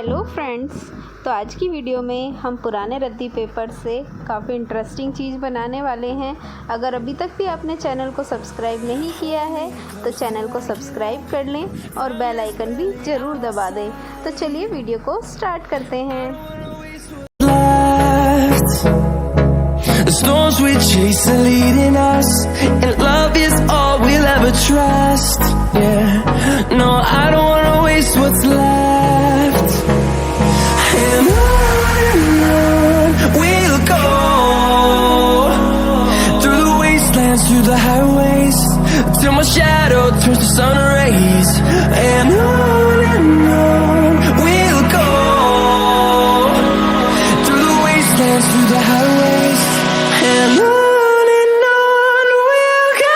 Hello friends, तो आज की वीडियो में हम पुराने रद्दी पेपर से काफ़ी इंटरेस्टिंग चीज़ बनाने वाले हैं। अगर अभी तक भी आपने चैनल को सब्सक्राइब नहीं किया है तो चैनल को सब्सक्राइब कर लें और बेल आइकन भी ज़रूर दबा दें। तो चलिए वीडियो को स्टार्ट करते हैं। The storms we chase are leading us, and love is all we'll ever trust. Yeah, no, I don't wanna waste what's left. And on we'll go, through the wastelands, through the highways, till my shadow turns to sun rays. And on we'll go, through the wastelands, through the highways. And on we'll go.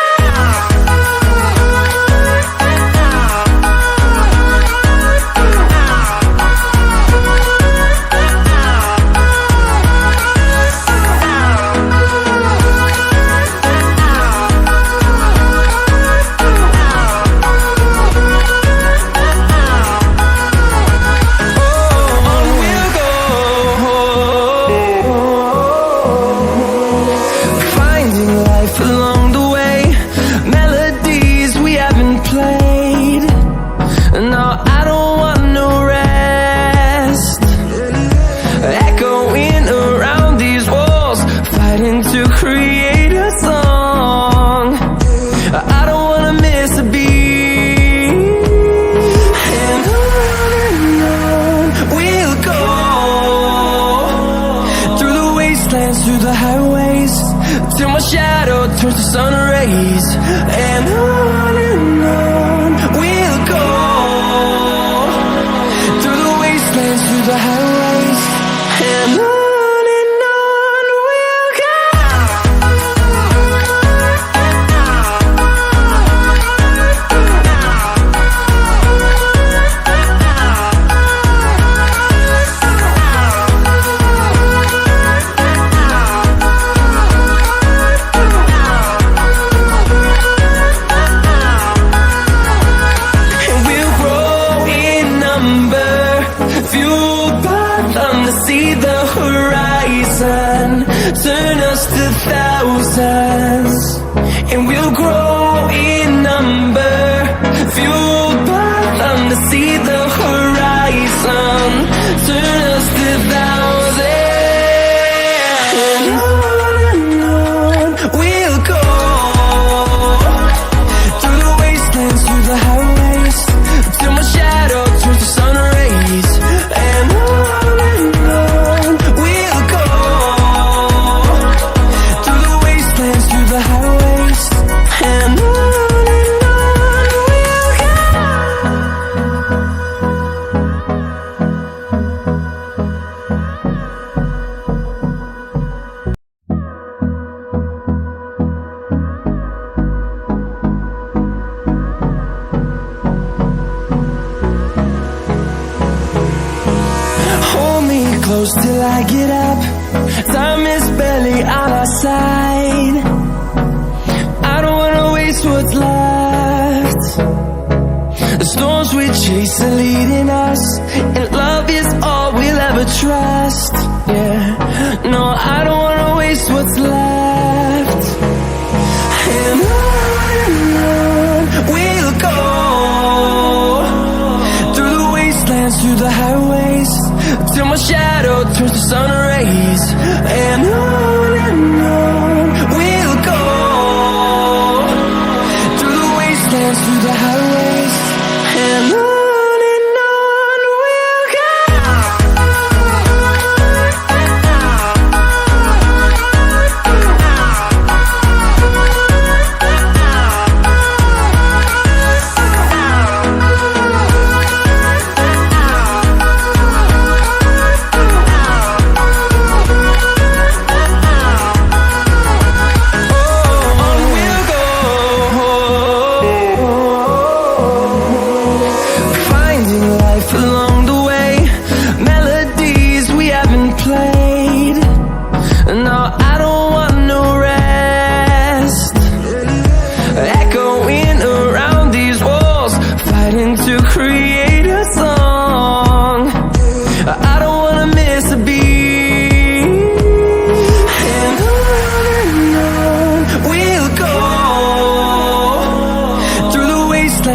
Along the way, melodies we haven't played. No, I don't want no rest. Echoing around these walls, fighting to create a song. I don't wanna miss a beat. And on we'll go, through the wastelands, through the highways, till my shadow turns to sun rays. And on we'll go, through the wastelands, through the highways. And on we'll go. See the horizon, turn us to thousands, and we'll grow in number. Fueled by them to see the horizon, turn us to thousands. And on we'll go, through the wastelands, through the highways, till my shadow turns to sun rays. And we'll go, through the wastelands, through the highways. And on we'll go. Hold me close till I get up. Time is barely on our side. I don't wanna waste what's left. The storms we chase are leading us, and love is all we'll ever trust. Yeah, no, I don't wanna waste what's left. And on we'll go, through the wastelands, through the highways, till my shadow turns to sun rays. And on we'll go, through the wastelands, through the highways. And on we'll go. On we'll go.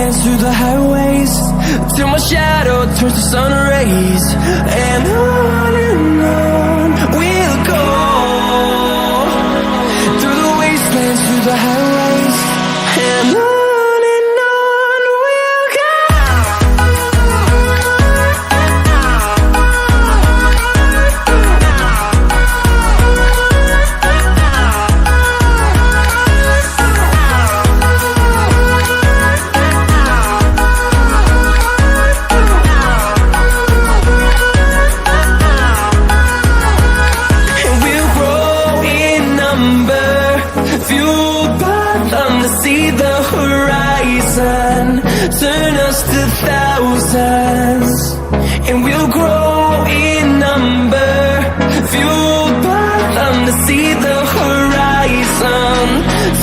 wastelands, through the highways, till my shadow turns to sun rays. And on we'll go, through the wastelands, through the highways, and on we'll go. See the horizon, turn us to thousands, and we'll grow in number, fueled by them to see the horizon,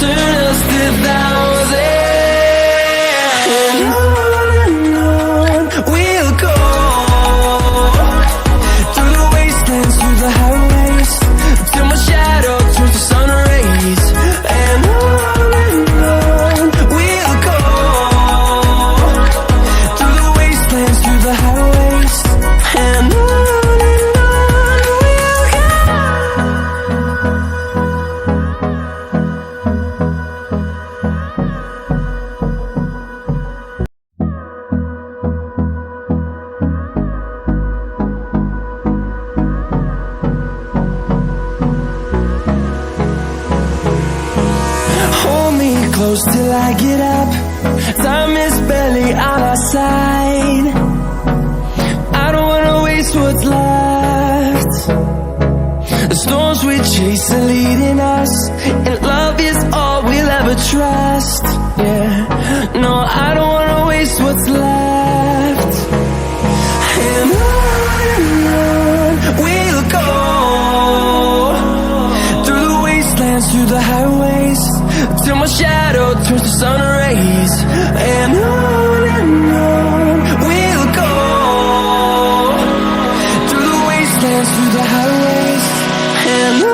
turn us to thousands, and on we'll go, through the wastelands, through the highways, till my shadow turns to sun rays, and on close till I get up. Time is barely on our side. I don't wanna waste what's left. The storms we chase are leading us, and love is all we'll ever trust. Yeah, no, I don't wanna waste what's left. And on we'll go, through the wastelands, through the highways, till my shadow turns to sun rays, and on we'll go, through the wastelands, through the highways, and on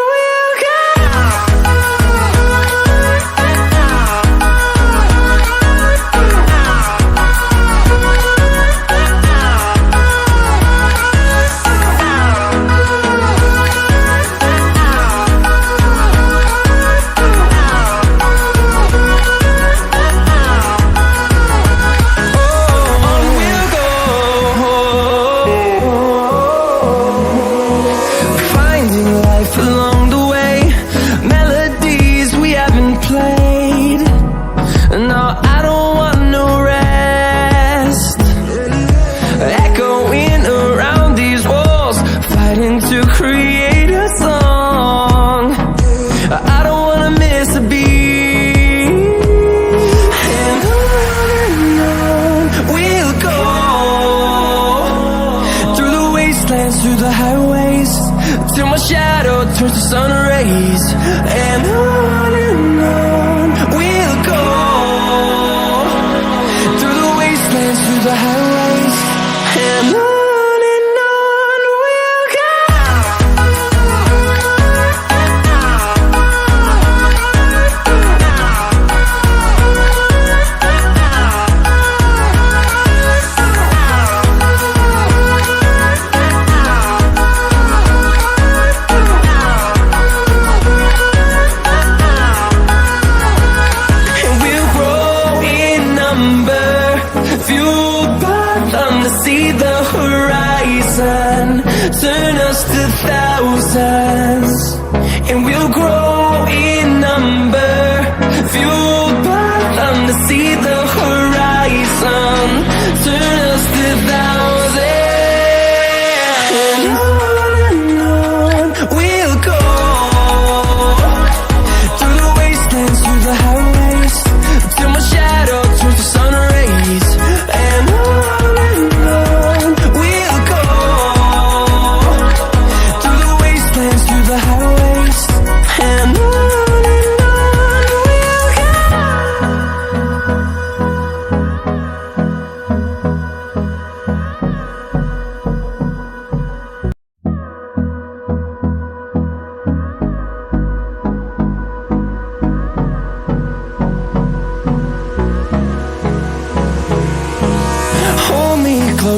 we'll go. To create a song, I don't wanna miss a beat, and on we'll go, through the wastelands, through the highways, till my shadow turns to sun rays, and on we'll go, through the wastelands, through the highways, and on.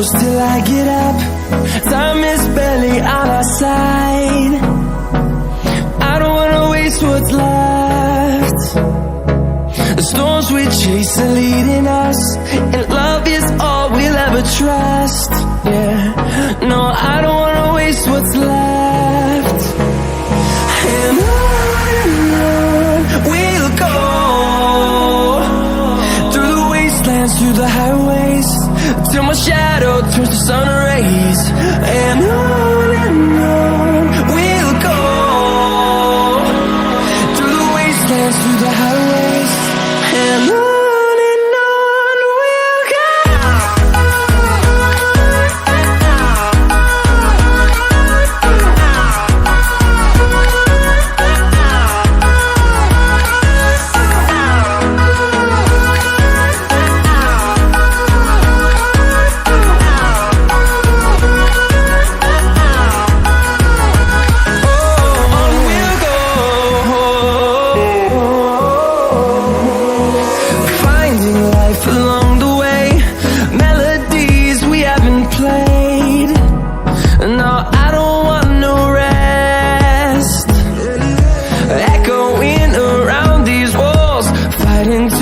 close till I get up. Time is barely on our side. I don't wanna waste what's left. The storms we chase are leading us, and love is all we'll ever trust. Yeah, no, I don't wanna waste what's left. And on we'll go, through the wastelands, through the highways, till my shadow turns to sun rays. And on we'll go, through the wastelands, through the highways, and on we'll go.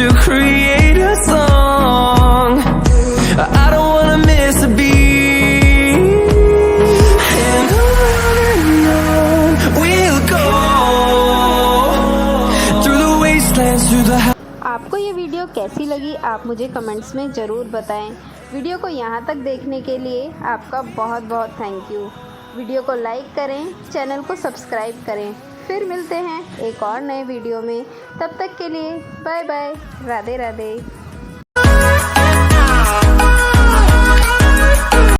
To create a song, I don't wanna miss a beat. And on we'll go, through the wastelands, through the. आपको ये video कैसी लगी आप मुझे comments में ज़रूर बताएं। Video को यहाँ तक देखने के लिए आपका बहुत बहुत थैंक यू। वीडियो को लाइक करें, चैनल को सब्सक्राइब करें। फिर मिलते हैं एक और नए वीडियो में, तब तक के लिए बाय बाय, राधे राधे।